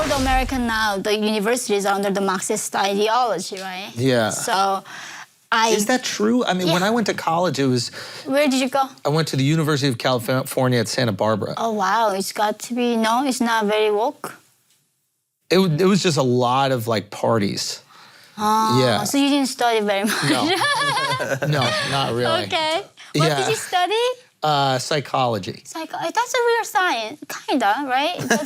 all the American now, the universities are under the Marxist ideology, right? Yeah. So Is that true? I mean, when I went to college, it was... Where did you go? I went to the University of California at Santa Barbara. Oh, wow. It's got to be... No, it's not very woke? It was just a lot of, like, parties. Oh, yeah. So you didn't study very much? No. No, not really. Okay. What did you study? Psychology. That's a real science, kinda, right? Sorry.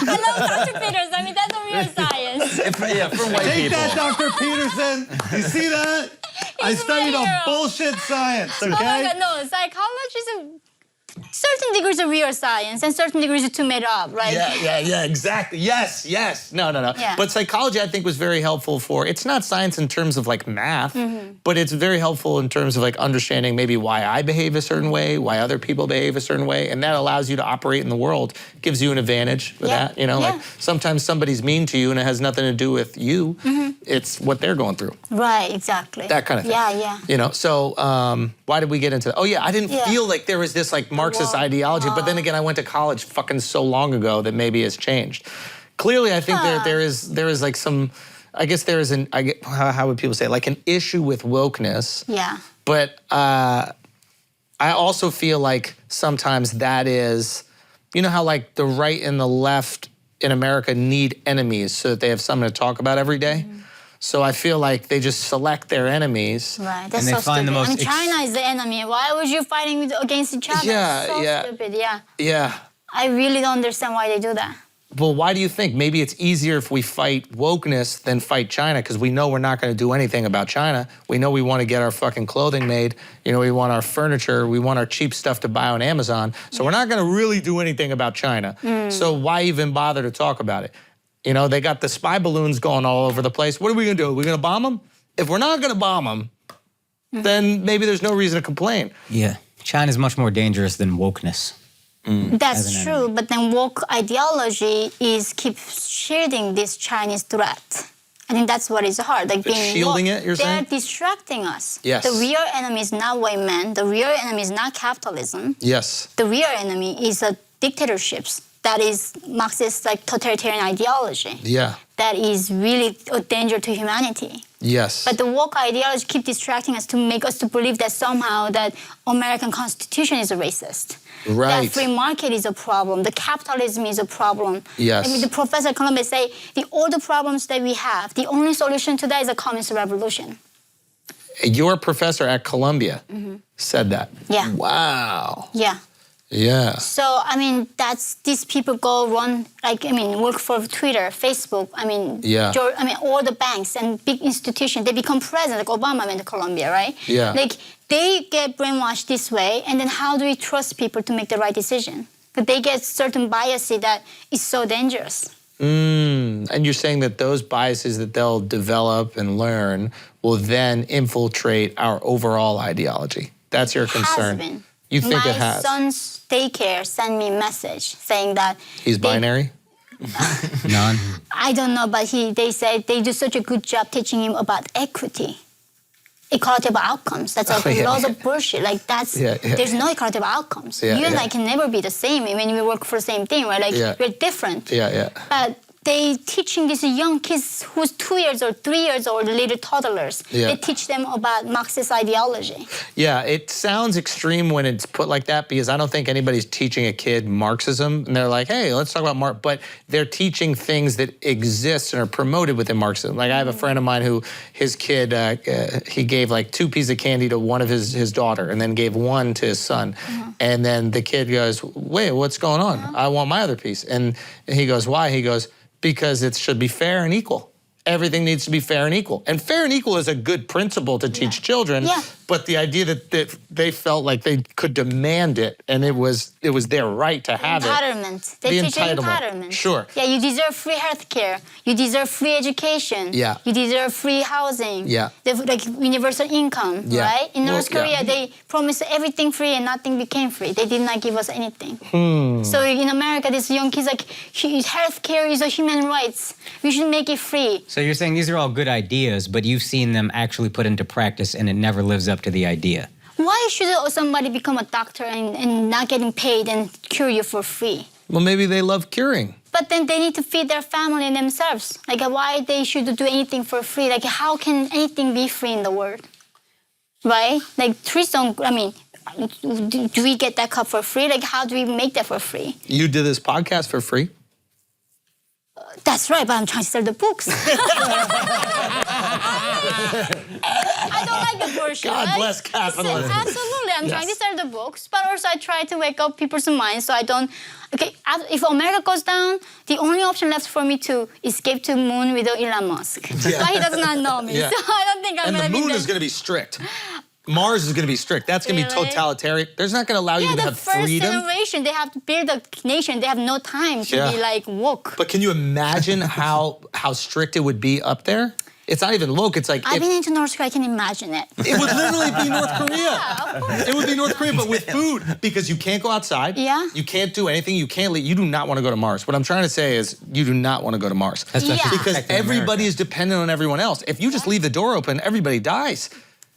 I love Dr. Peters. I mean, that's a real science. Yeah, for white Take people. that, Dr. Peterson. You see that? I studied a bullshit science, okay? Oh my God, no, psychology is certain degrees of real science and certain degrees are too made up, right? Yeah, exactly. Yes. No. Yeah. But psychology, I think, was very helpful for, it's not science in terms of like math, but it's very helpful in terms of like understanding maybe why I behave a certain way, why other people behave a certain way, and that allows you to operate in the world, gives you an advantage with that, you know? Like sometimes somebody's mean to you and it has nothing to do with you, it's what they're going through. Right, exactly. That kind of thing. Yeah. You know, so why did we get into that? Oh yeah, I didn't feel like there was this like Marxist ideology, but then again, I went to college fucking so long ago that maybe it's changed. Clearly, I think there is like some, I guess there is an, how would people say it? Like an issue with wokeness. Yeah. But I also feel like sometimes that is, you know how like the right and the left in America need enemies so that they have something to talk about every day? So I feel like they just select their enemies. Right, that's and they so find stupid. the most I mean, China is the enemy. Why would you fighting against each other? So stupid, Yeah. I really don't understand why they do that. Well, why do you think? Maybe it's easier if we fight wokeness than fight China, because we know we're not going to do anything about China. We know we want to get our fucking clothing made. You know, we want our furniture. We want our cheap stuff to buy on Amazon. So we're not going to really do anything about China. So why even bother to talk about it? You know, they got the spy balloons going all over the place. What are we going to do? Are we going to bomb them? If we're not going to bomb them, then maybe there's no reason to complain. Yeah, China's much more dangerous than wokeness. That's true, but then woke ideology keeps shielding this Chinese threat. I think that's what is hard. Like being shielding woke, it, you're saying? They're distracting us. Yes. The real enemy is not white men. The real enemy is not capitalism. Yes. The real enemy is dictatorships. That is Marxist, like totalitarian ideology. Yeah. That is really a danger to humanity. Yes. But the woke ideology keep distracting us to make us to believe that somehow that American Constitution is a racist. Right. That free market is a problem. The capitalism is a problem. Yes. I mean, the professor at Columbia say all the problems that we have, the only solution to that is a communist revolution. Your professor at Columbia said that? Yeah. Wow. Yeah. Yeah. So, I mean, these people go run, work for Twitter, Facebook, all the banks and big institutions, they become president, like Obama went to Columbia, right? Yeah. Like, they get brainwashed this way, and then how do we trust people to make the right decision? But they get certain biases that is so dangerous. And you're saying that those biases that they'll develop and learn will then infiltrate our overall ideology. That's your concern. Has been. You think it has? My son's daycare sent me a message saying that... He's binary? None. I don't know, but they said they do such a good job teaching him about equity. Equality of outcomes. That's lots of bullshit. Like there's no equality of outcomes. You and I can never be the same when we work for the same thing, right? Like we're different. Yeah. But they teaching these young kids who's 2 years or 3 years old, little toddlers. Yeah. They teach them about Marxist ideology. Yeah, it sounds extreme when it's put like that because I don't think anybody's teaching a kid Marxism and they're like, hey, let's talk about Marx. But they're teaching things that exist and are promoted within Marxism. Like I have a friend of mine who his kid, he gave like 2 pieces of candy to one of his daughter and then gave 1 to his son. And then the kid goes, wait, what's going on? I want my other piece. And he goes, why? He goes, because it should be fair and equal. Everything needs to be fair and equal. And fair and equal is a good principle to teach children, but the idea that they felt like they could demand it and it was their right to have entitlement. They teach entitlement. Sure. Yeah, you deserve free healthcare. You deserve free education. Yeah. You deserve free housing. Yeah. Like universal income, right? In North Korea, they promised everything free and nothing became free. They did not give us anything. So in America, these young kids like, healthcare is a human rights. We should make it free. So you're saying these are all good ideas, but you've seen them actually put into practice and it never lives up to the idea. Why should somebody become a doctor and not getting paid and cure you for free? Well, maybe they love curing. But then they need to feed their family and themselves. Like, why they should do anything for free? Like, how can anything be free in the world? Right? Like, trees don't, I mean, do we get that cup for free? Like, how do we make that for free? You did this podcast for free? That's right, but I'm trying to sell the books. I don't like the bullshit. God bless capitalism. Absolutely, I'm trying to sell the books, but also I try to wake up people's minds so I don't. Okay, if America goes down, the only option left for me to escape to the moon with Elon Musk. Yeah. But he does not know me, Yeah. so I don't think I'm and gonna the be moon there. is going to be strict. Mars is going to be strict. That's going to be Really? totalitarian. There's not going to allow you to the have first freedom. generation, they have to build a nation. They have no time to Yeah. be like woke. But can you imagine how strict it would be up there? It's not even woke. It's like I've been into North Korea. I can imagine it. it would literally be North Korea. Yeah, of course. It would be North Korea, but with food, because you can't go outside. Yeah. You can't do anything. You can't leave. You do not want to go to Mars. What I'm trying to say is, you do not want to go to Mars. That's what Yeah. she's Because protecting everybody America. is dependent on everyone else. If you just leave the door open, everybody dies.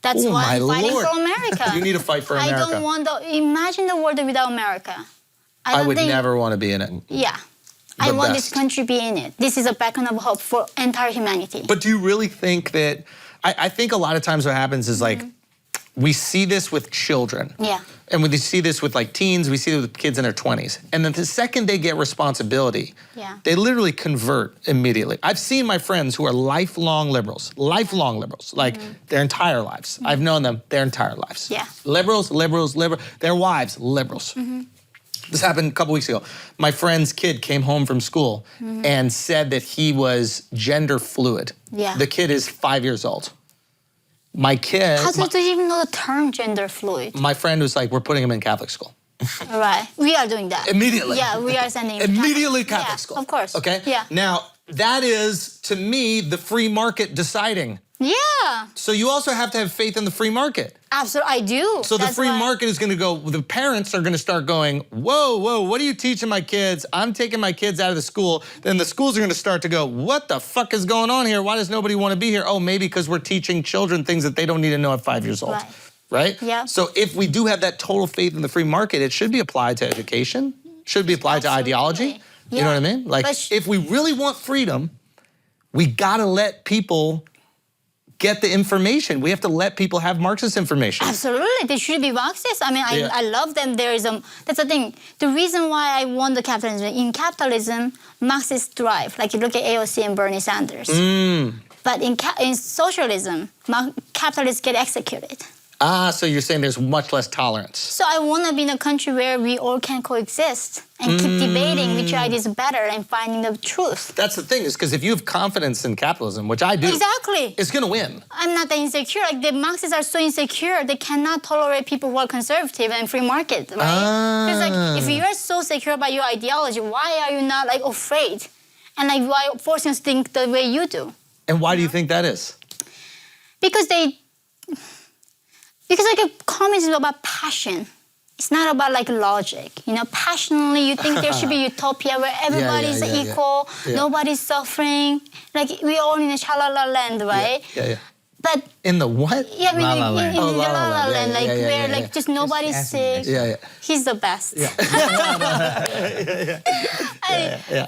That's Oh, why my I'm fighting Lord. for America. You need to fight for America. I don't want to imagine the world without America. I don't would think, never want to be in it. Yeah. I The want best. this country to be in it. This is a beacon of hope for entire humanity. But do you really think that, I think a lot of times what happens is like, we see this with children. Yeah. And we see this with like teens, we see it with kids in their 20s. And then the second they get responsibility, Yeah. they literally convert immediately. I've seen my friends who are lifelong liberals, like their entire lives. I've known them their entire lives. Yeah. Liberals, their wives, liberals. This happened a couple weeks ago. My friend's kid came home from school and said that he was gender fluid. Yeah. The kid is 5 years old. My kid, How do you even know the term gender fluid? my friend was like, we're putting him in Catholic school. All right. We are doing that. Immediately. Yeah, we are sending him to Immediately Catholic Catholic school. Of course. Okay? Yeah. Now, that is, to me, the free market deciding. Yeah. So you also have to have faith in the free market. Absolutely. I do. So That's the free why- market is going to go, the parents are going to start going, whoa, what are you teaching my kids? I'm taking my kids out of the school. Then the schools are going to start to go, what the fuck is going on here? Why does nobody want to be here? Oh, maybe because we're teaching children things that they don't need to know at 5 years old. Right? Yeah. So if we do have that total faith in the free market, it should be applied to education, should be applied to ideology. You know what I mean? Like, But if we really want freedom, we gotta let people get the information. We have to let people have Marxist information. Absolutely, they should be Marxist. I mean, Yeah. I love them. There is that's the thing. The reason why I want the capitalism in capitalism, Marxists thrive. Like you look at AOC and Bernie Sanders. But in socialism, capitalists get executed. Ah, so you're saying there's much less tolerance. So I want to be in a country where we all can coexist and keep debating which idea is better and finding the truth. That's the thing, is because if you have confidence in capitalism, which I do, Exactly. it's gonna win. I'm not that insecure. Like the Marxists are so insecure, they cannot tolerate people who are conservative and free market, right? Because like if you're so secure about your ideology, why are you not like afraid? And like why forcing us to think the way you do? And why do you think that is? Because like communism is about passion. It's not about like logic. You know, passionately you think there should be utopia where everybody's yeah. equal, Yeah. nobody's suffering. Like we all in a shalala land, right? Yeah. But In the what? yeah, La La in Land. the Oh, La La La La Land. Land, like Yeah, where yeah. like just nobody's Just sick. asking Yeah. He's the best.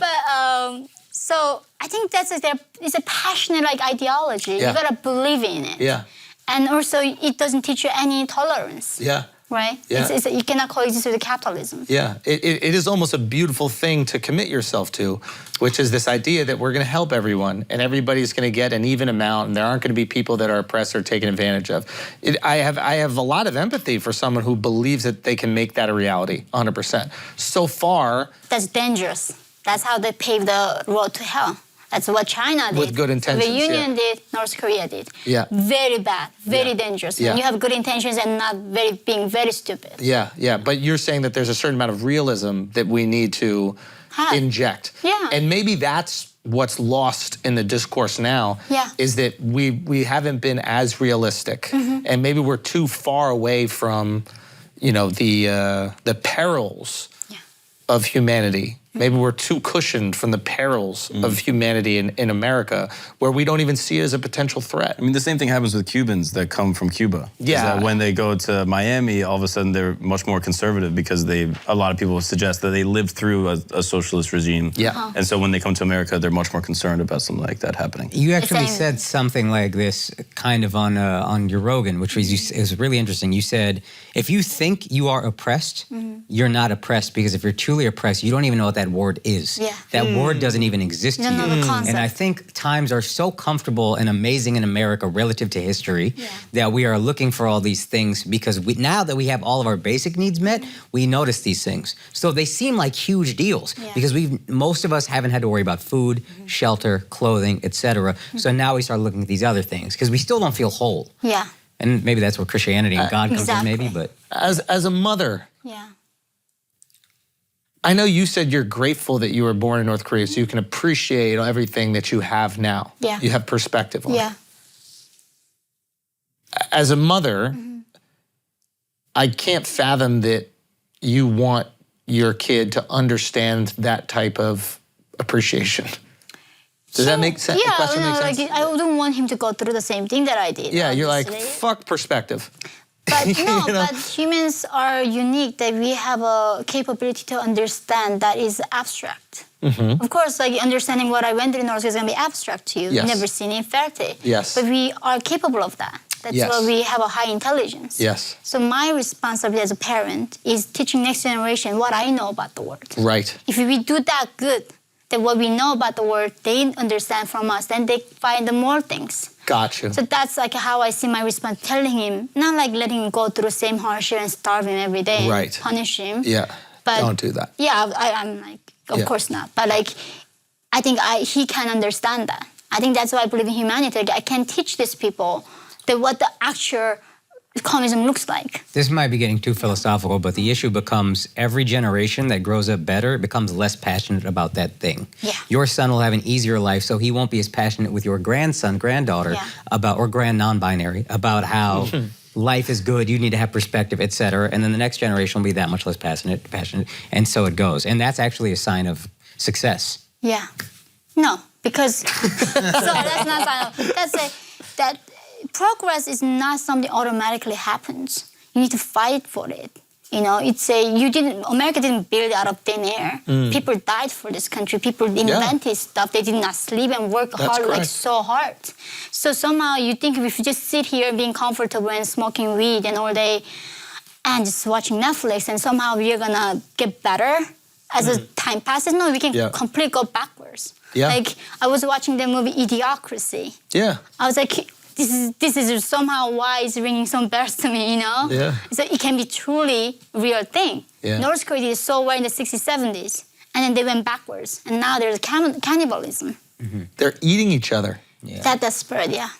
But so I think it's a passionate like ideology. Yeah. You gotta believe in it. Yeah. And also it doesn't teach you any tolerance. Yeah. Right? Yeah. You cannot coexist with capitalism. Yeah, it is almost a beautiful thing to commit yourself to, which is this idea that we're going to help everyone and everybody's going to get an even amount and there aren't going to be people that are oppressed or taken advantage of. I have a lot of empathy for someone who believes that they can make that a reality, 100%. So far, That's dangerous. That's how they pave the road to hell. That's what China did. With good intentions, The Union did, North Korea did. Yeah. Very bad, very Yeah. dangerous. Yeah. When you have good intentions and not being very stupid. yeah, but you're saying that there's a certain amount of realism that we need to Have. inject. Yeah. And maybe that's what's lost in the discourse now, Yeah. is that we haven't been as realistic, and maybe we're too far away from, the perils Yeah. of humanity Maybe we're too cushioned from the perils of humanity in America, where we don't even see it as a potential threat. I mean, the same thing happens with Cubans that come from Cuba. Yeah. Is that when they go to Miami, all of a sudden they're much more conservative because a lot of people suggest that they lived through a socialist regime. Yeah. And so when they come to America, they're much more concerned about something like that happening. You actually said something like this kind of on your Rogan, which was really interesting. You said, if you think you are oppressed, you're not oppressed, because if you're truly oppressed, you don't even know what that word is. Yeah. That word doesn't even exist to you. The concept. And I think times are so comfortable and amazing in America relative to history that we are looking for all these things, because now that we have all of our basic needs met, we notice these things. So they seem like huge deals because most of us haven't had to worry about food, shelter, clothing, etc. So now we start looking at these other things because we still don't feel whole. Yeah. And maybe that's where Christianity and God comes in, maybe. But as a mother, I know you said you're grateful that you were born in North Korea so you can appreciate everything that you have now. Yeah. You have perspective on it. Yeah. As a mother, I can't fathom that you want your kid to understand that type of appreciation. Does that make sense? Yeah, the question make sense? like I wouldn't want him to go through the same thing that I did. Yeah, you're like, obviously. fuck perspective. But no, You know? but humans are unique, that we have a capability to understand that is abstract. Of course, like understanding what I went through in North Korea is going to be abstract to you. Yes. You've never seen it, fairly. Yes. But we are capable of that. That's Yes. why we have a high intelligence. Yes. So my responsibility as a parent is teaching next generation what I know about the world. Right. If we do that good, then what we know about the world, they understand from us, then they find the more things. Gotcha. So that's like how I see my response, telling him, not like letting him go through the same hardship and starve him every day, Right. and punish him. Yeah. But Don't do that. Yeah, I'm like, of course not. But like, I think he can understand that. I think that's why I believe in humanity. Like, I can teach these people that what the actual communism looks like. this might be getting too philosophical, but the issue becomes every generation that grows up better becomes less passionate about that thing. Yeah. Your son will have an easier life, so he won't be as passionate with your grandson, granddaughter, about, or grand non-binary, about how life is good, you need to have perspective, etc. And then the next generation will be that much less passionate, and so it goes. And that's actually a sign of success. Yeah. No, because so that's not sign of, that progress is not something automatically happens. You need to fight for it. You know, America didn't build out of thin air. People died for this country. People invented stuff. They did not sleep and work hard, like so hard. So somehow you think if you just sit here being comfortable and smoking weed and all day and just watching Netflix and somehow we're gonna get better as the time passes. No, we can completely go backwards. Yeah. Like I was watching the movie Idiocracy. Yeah. I was like, this is somehow why it's ringing some bells to me, you know? Yeah. So it can be truly real thing. Yeah. North Korea did so well in the 60s, 70s, and then they went backwards. And now there's cannibalism. They're eating each other. Yeah. That's the spirit, yeah.